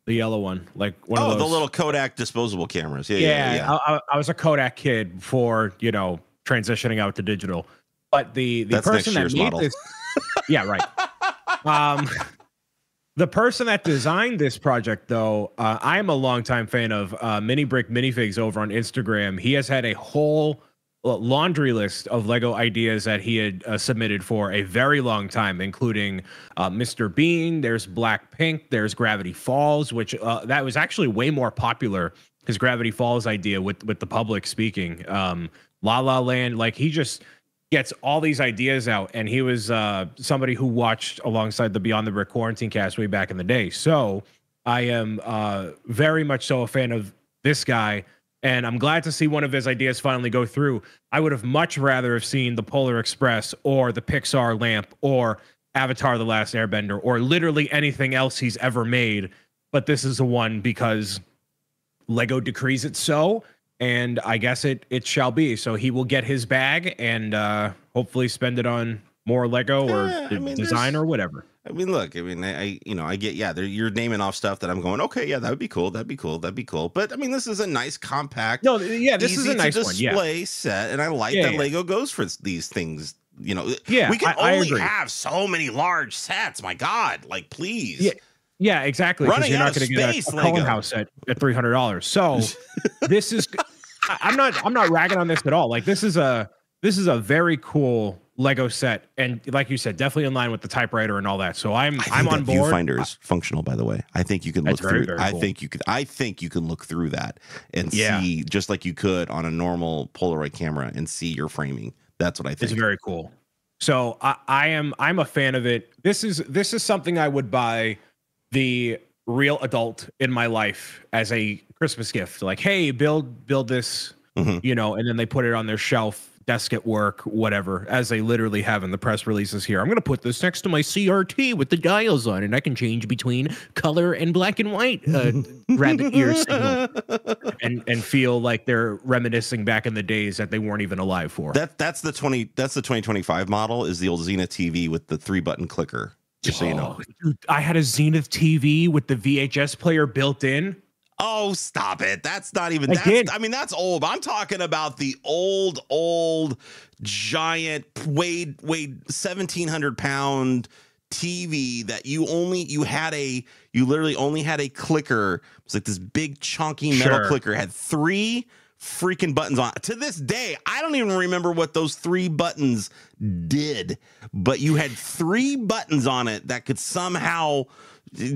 the yellow one, like one of those. The little Kodak disposable cameras. I was a Kodak kid before, transitioning out to digital. But the person that made this, the person that designed this project, though, I am a longtime fan of Mini Brick Minifigs over on Instagram. He has had a whole laundry list of Lego ideas that he had submitted for a very long time, including Mr. Bean. There's Blackpink. There's Gravity Falls, which that was actually way more popular. His Gravity Falls idea with the public speaking. La La Land, like he just gets all these ideas out, and he was somebody who watched alongside the Beyond the Brick Quarantine cast way back in the day. So I am very much so a fan of this guy, and I'm glad to see one of his ideas finally go through. I would have much rather have seen the Polar Express or the Pixar lamp or Avatar: The Last Airbender or literally anything else he's ever made, but this is the one because Lego decrees it so. And I guess it shall be. So he will get his bag and hopefully spend it on more Lego or design or whatever. I mean, look, I get, you're naming off stuff that I'm going, okay, yeah, that would be cool. That'd be cool. But I mean, this is a nice compact. No, yeah, this is a nice display set. And I like that Lego goes for these things. We can only have so many large sets. My God, like, please. Yeah, exactly. Because you're not going to get a Cullen house at $300. So this is. I'm not ragging on this at all. Like this is a very cool Lego set, and like you said, definitely in line with the typewriter and all that. So I'm on board. Viewfinder is functional, by the way. I think you can look through. Very cool. I think you can look through that and see just like you could on a normal Polaroid camera and see your framing. That's what I think. It's very cool. So I'm a fan of it. This is something I would buy the real adult in my life as a Christmas gift. Like, hey, build this, and then they put it on their shelf, desk at work, whatever, as they literally have in the press releases here. I'm going to put this next to my CRT with the dials on, and I can change between color and black and white rabbit ear signal and feel like they're reminiscing back in the days that they weren't even alive for. That's the 2025 model is the old Zenith TV with the 3-button clicker. Just so you know. Dude, I had a Zenith TV with the VHS player built in. Oh, stop it. That's not even that's old. I'm talking about the old giant weighed 1,700 pound TV that you literally only had a clicker. It was like this big chunky metal clicker. It had 3 freaking buttons on it. To this day, I don't even remember what those 3 buttons did, but you had 3 buttons on it that could somehow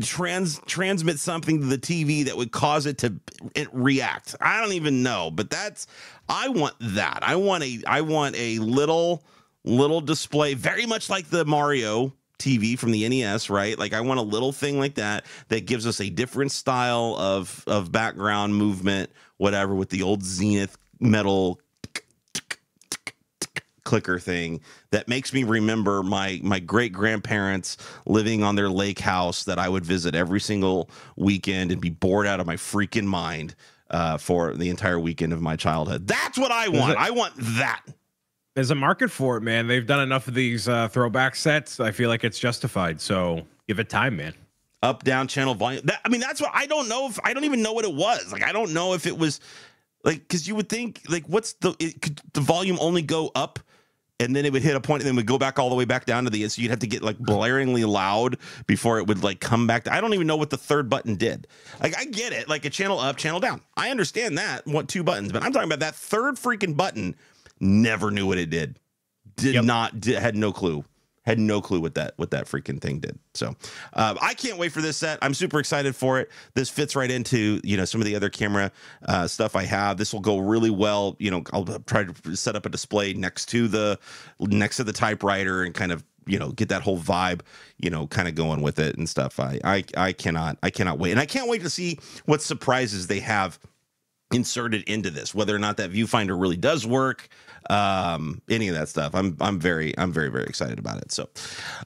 transmit something to the TV that would cause it to react. I don't even know, but I want that. I want a little display, very much like the Mario TV from the NES, right? Like I want a little thing like that gives us a different style of background movement, whatever, with the old Zenith metal clicker thing that makes me remember my great grandparents living on their lake house that I would visit every single weekend and be bored out of my freaking mind for the entire weekend of my childhood. That's what I want. I want that. There's a market for it, man. They've done enough of these throwback sets. I feel like it's justified. So give it time, man. Up, down, channel, volume. That's what I don't know. I don't even know what it was. Like, I don't know if it was like, because you would think like, could the volume only go up and then it would hit a point and then would go back all the way back down to the end. So you'd have to get like blaringly loud before it would like come back. I don't even know what the 3rd button did. Like, I get it. Like a channel up, channel down. I understand that. What 2 buttons, but I'm talking about that 3rd freaking button. Never knew what it did. Had no clue. Had no clue what that freaking thing did. So I can't wait for this set. I'm super excited for it. This fits right into, you know, some of the other camera stuff I have. This will go really well. You know, I'll try to set up a display next to the typewriter and kind of, you know, get that whole vibe, you know, kind of going with it and stuff. I cannot wait. And I can't wait to see what surprises they have inserted into this, whether or not that viewfinder really does work, any of that stuff. I'm very excited about it. So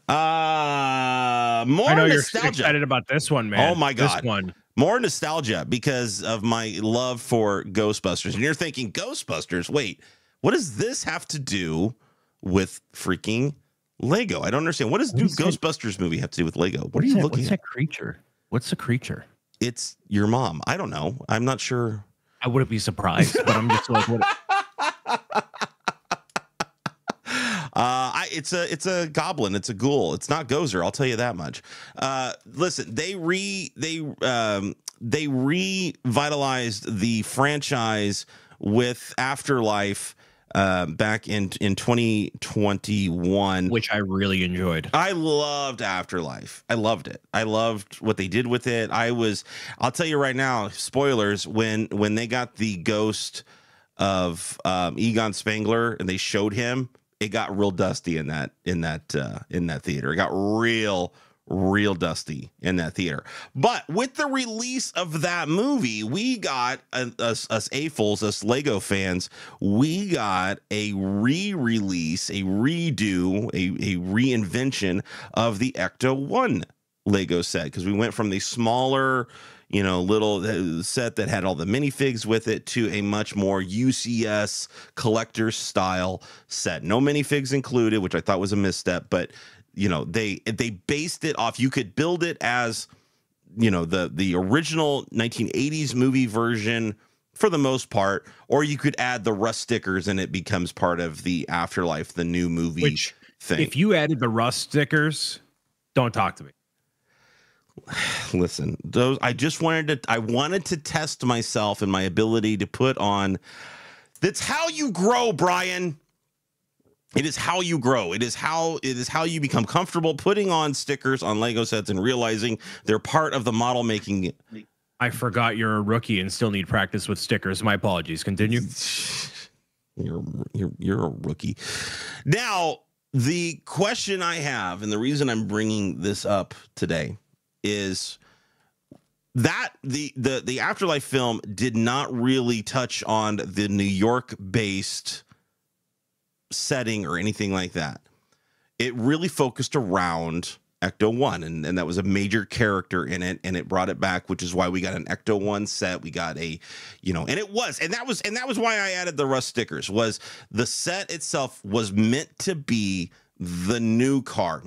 more I know nostalgia. You're excited about this one, man. Oh my god, this one. More nostalgia because of my love for Ghostbusters. And you're thinking, Ghostbusters, wait, what does this have to do with freaking Lego? I don't understand. What does Ghostbusters movie have to do with Lego? What are you looking at? What's that creature? What's the creature? It's your mom. I don't know. I'm not sure. I wouldn't be surprised, but I'm just like, what? It's a goblin. It's a ghoul. It's not Gozer. I'll tell you that much. Listen, they revitalized the franchise with Afterlife back in 2021, which I really enjoyed. I loved Afterlife. I loved it. I loved what they did with it. I'll tell you right now, spoilers, when they got the ghost of Egon Spengler and they showed him, it got real dusty in that theater. It got real dusty in that theater. But with the release of that movie, we got us AFOLs, us Lego fans, we got a re-release, a redo, a reinvention of the Ecto-1 Lego set, because we went from the smaller, you know, little set that had all the minifigs with it to a much more UCS collector style set. No minifigs included, which I thought was a misstep, but you know, they based it off. You could build it as, you know, the original 1980s movie version for the most part, or you could add the Rust stickers and it becomes part of the Afterlife, the new movie thing. If you added the Rust stickers, don't talk to me. Listen, those I wanted to test myself and my ability to put on. That's how you grow, Brian. It is how you grow. It is how you become comfortable putting on stickers on Lego sets and realizing they're part of the model making. I forgot you're a rookie and still need practice with stickers. My apologies. Continue. You're a rookie. Now, the question I have, and the reason I'm bringing this up today, is that the Afterlife film did not really touch on the New York-based setting or anything like that. It really focused around Ecto-1, and that was a major character in it, and it brought it back, which is why we got an Ecto-1 set. We got a, you know, and that was why I added the Rust stickers. Was the set itself was meant to be the new car,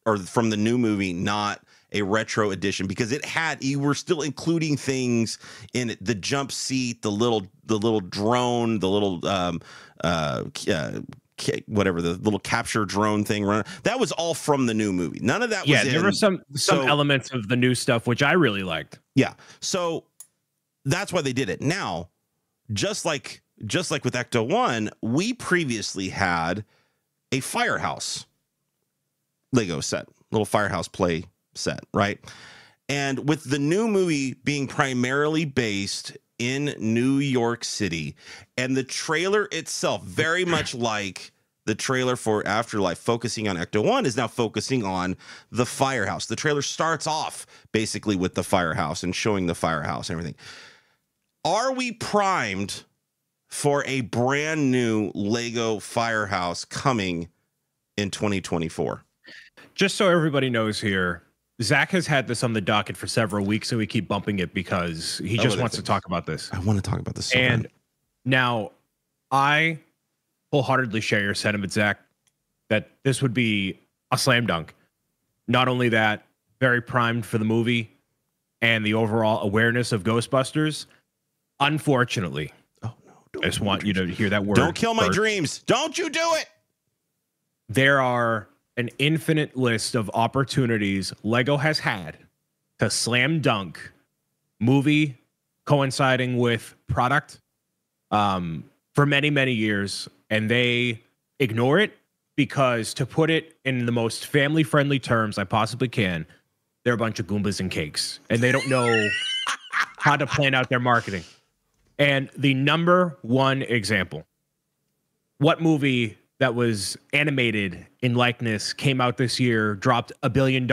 or from the new movie, not a retro edition, because you were still including things in it, the jump seat, the little drone, the little whatever, the little capture drone thing running. That was all from the new movie. None of that was there were some elements of the new stuff which I really liked. Yeah. So that's why they did it. Now, just like with Ecto-1, we previously had a Firehouse Lego set, little Firehouse play set, right? And with the new movie being primarily based in New York City, and the trailer itself, very much like the trailer for Afterlife, focusing on Ecto-1, is now focusing on the Firehouse. The trailer starts off basically with the Firehouse and showing the Firehouse and everything. Are we primed for a brand new Lego Firehouse coming in 2024? Just so everybody knows here, Zach has had this on the docket for several weeks, and we keep bumping it because he just wants to talk about this. I want to talk about this. And now I wholeheartedly share your sentiment, Zach, that this would be a slam dunk. Not only that, very primed for the movie and the overall awareness of Ghostbusters. Unfortunately, I just want you to hear that word. Don't kill my dreams. Don't you do it. There are an infinite list of opportunities Lego has had to slam dunk movie coinciding with product for many, many years, and they ignore it because, to put it in the most family-friendly terms I possibly can, they're a bunch of Goombas and cakes, and they don't know how to plan out their marketing. And the number one example, what movie that was animated in likeness came out this year, dropped $1 billion,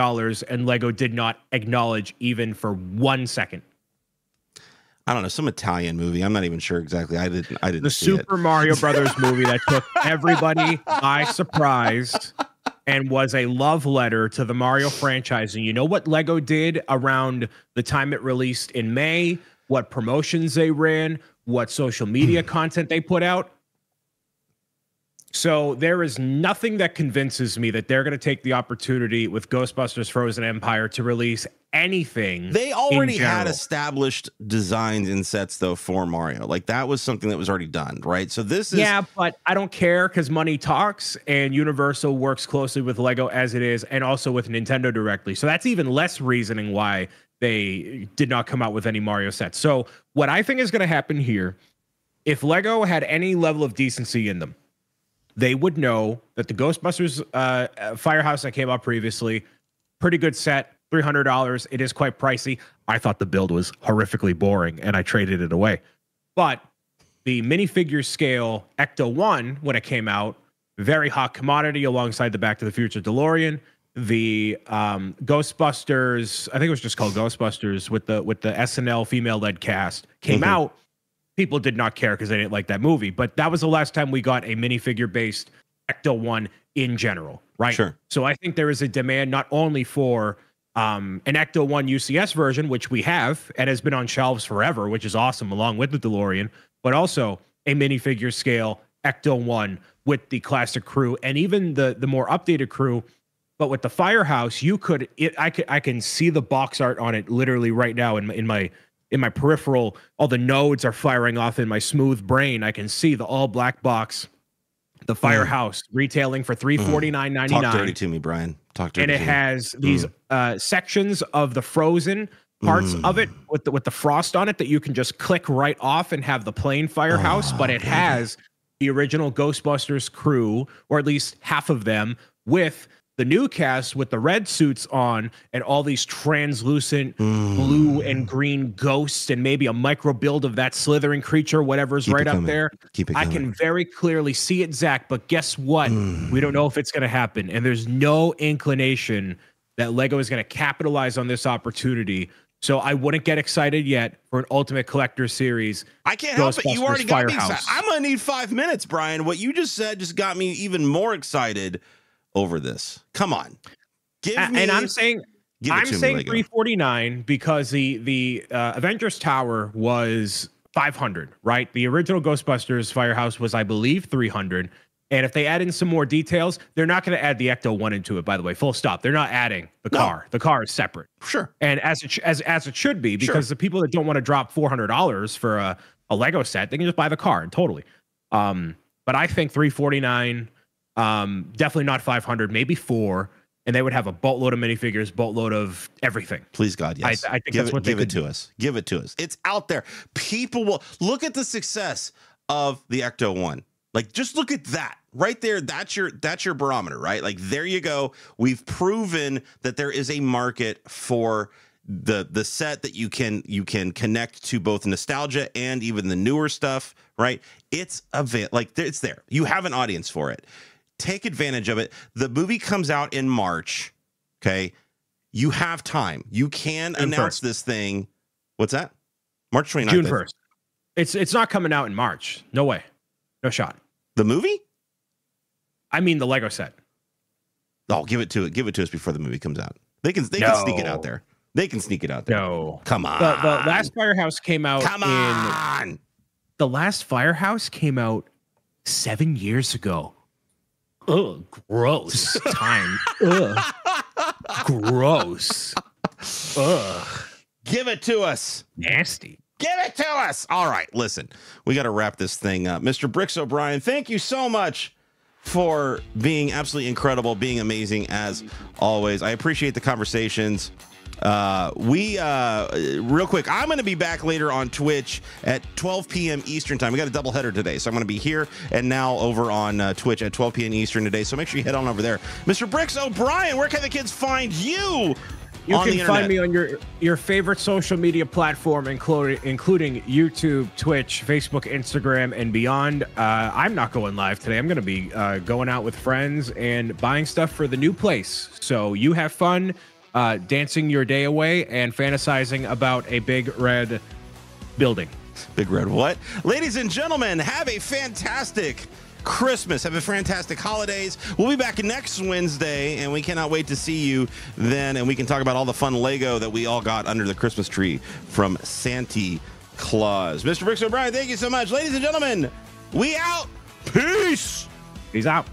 and Lego did not acknowledge even for 1 second? I don't know, some Italian movie. I'm not even sure exactly. I didn't The see Super it. Mario Brothers movie that took everybody by surprise and was a love letter to the Mario franchise. And you know what Lego did around the time it released in May? What promotions they ran? What social media content they put out? So there is nothing that convinces me that they're going to take the opportunity with Ghostbusters Frozen Empire to release anything. They already had established designs and sets, though, for Mario. Like, that was something that was already done, right? So this is... Yeah, but I don't care, because money talks, and Universal works closely with Lego as it is, and also with Nintendo directly. So that's even less reasoning why they did not come out with any Mario sets. So what I think is going to happen here, if Lego had any level of decency in them, they would know that the Ghostbusters Firehouse that came out previously, pretty good set, $300. It is quite pricey. I thought the build was horrifically boring, and I traded it away. But the minifigure scale Ecto-1, when it came out, very hot commodity alongside the Back to the Future DeLorean. The Ghostbusters, I think it was just called Ghostbusters, with the SNL female-led cast, came out. People did not care because they didn't like that movie. But that was the last time we got a minifigure-based Ecto-1 in general, right? Sure. So I think there is a demand not only for an Ecto-1 UCS version, which we have and has been on shelves forever, which is awesome, along with the DeLorean, but also a minifigure scale Ecto-1 with the classic crew and even the more updated crew. But with the Firehouse, I can see the box art on it literally right now in my peripheral. All the nodes are firing off in my smooth brain. I can see the all black box, the Firehouse retailing for $349.99. Talk dirty to me, Brian. Talk dirty. And it has these sections of the Frozen parts of it with the frost on it that you can just click right off and have the plain Firehouse. But it has the original Ghostbusters crew, or at least half of them, with the new cast with the red suits on and all these translucent blue and green ghosts and maybe a micro build of that slithering creature, whatever's right up there. I can very clearly see it, Zach, but guess what? We don't know if it's going to happen. And there's no inclination that Lego is going to capitalize on this opportunity. So I wouldn't get excited yet for an Ultimate Collector Series. I can't help it. You already got me excited. I'm going to need 5 minutes, Brian. What you just said just got me even more excited over this. Come on. And I'm saying $349 because the Avengers Tower was $500, right? The original Ghostbusters Firehouse was, I believe, $300. And if they add in some more details, they're not going to add the Ecto-1 into it, by the way. Full stop. They're not adding the car. The car is separate. Sure. And as it should be, because the people that don't want to drop $400 for a Lego set, they can just buy the car. Totally. But I think $349, definitely not $500, maybe $400, and they would have a boatload of minifigures, boatload of everything. Please, God, yes. I think that's what they give it to us. Give it to us. It's out there. People will look at the success of the Ecto-1. Like, just look at that right there. That's your barometer, right? Like, there you go. We've proven that there is a market for the set that you can connect to both nostalgia and even the newer stuff, right? It's it's there. You have an audience for it. Take advantage of it. The movie comes out in March. Okay. You have time. You can announce this thing. What's that? March 29th. June 1st. It's not coming out in March. No way. No shot. The movie? I mean the Lego set. Oh, give it to us before the movie comes out. They can sneak it out there. They can sneak it out there. No. Come on. The last Firehouse came out. Come on. The last Firehouse came out 7 years ago. Ugh, gross. Time. Ugh. Gross. Ugh. Give it to us. Nasty. Give it to us. All right, listen, we got to wrap this thing up. Mr. Bricks O'Brien, thank you so much for being absolutely incredible, being amazing as always. I appreciate the conversations. Real quick, I'm going to be back later on Twitch at 12 p.m. Eastern time. We got a doubleheader today, so I'm going to be here and now over on Twitch at 12 p.m. Eastern today. So make sure you head on over there. Mr. Bricks O'Brien, where can the kids find you? You can find me on your favorite social media platform, including YouTube, Twitch, Facebook, Instagram, and beyond. I'm not going live today. I'm going to be going out with friends and buying stuff for the new place. So you have fun dancing your day away and fantasizing about a big red building. Big red what? Ladies and gentlemen, have a fantastic Christmas. Have a fantastic holidays. We'll be back next Wednesday, and we cannot wait to see you then, and we can talk about all the fun Lego that we all got under the Christmas tree from Santa Claus. Mr. Bricks O'Brien, thank you so much. Ladies and gentlemen, we out. Peace. Peace out.